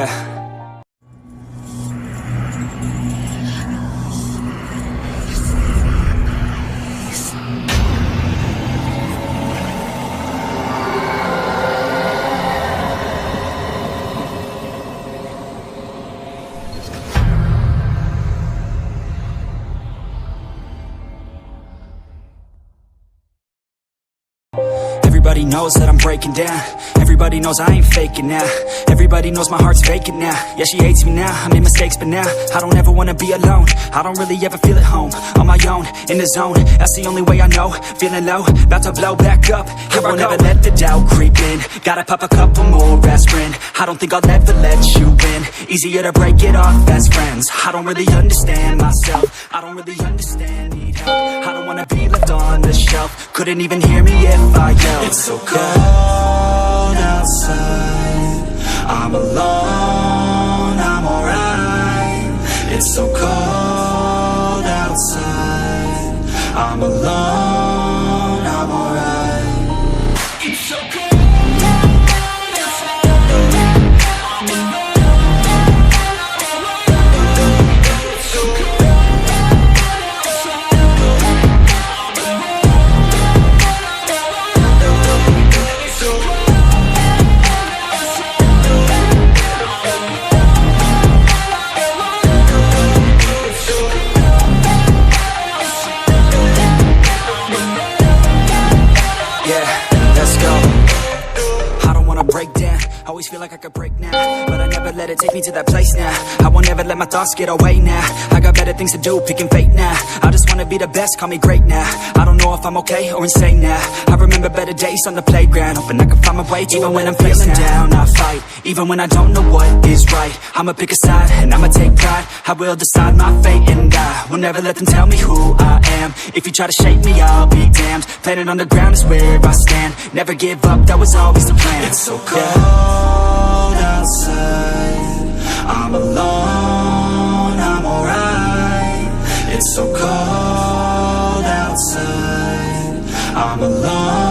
yeah. Everybody knows that I'm breaking down. Everybody knows I ain't faking now. Everybody knows my heart's vacant now. Yeah, she hates me now, I made mistakes but now I don't ever wanna be alone. I don't really ever feel at home. On my own, in the zone, that's the only way I know. Feeling low, about to blow back up. I won't ever let the doubt creep in. Gotta pop a couple more aspirin. I don't think I'll ever let you in. Easier to break it off as friends. I don't really understand myself. I don't really understand, need help. I don't wanna be left on the shelf. Couldn't even hear me if I yelled. It's so cold outside, I'm alone, I'm alright. It's so cold outside, I'm alone, I'm alright. It's so cold. Always feel like I could break now, but I never let it take me to that place now. I won't ever let my thoughts get away now. I got better things to do, picking fate now. I just wanna be the best, call me great now. I don't know if I'm okay or insane now. I remember better days on the playground, hoping I can find my way even when I'm feeling down. I fight, even when I don't know what is right. I'ma pick a side, and I'ma take pride. I will decide my fate, and I will never let them tell me who I am. If you try to shape me, I'll be damned. Planet on the ground is where I stand. Never give up, that was always the plan. It's so cold outside, I'm alone, I'm alright. It's so cold outside, I'm alone.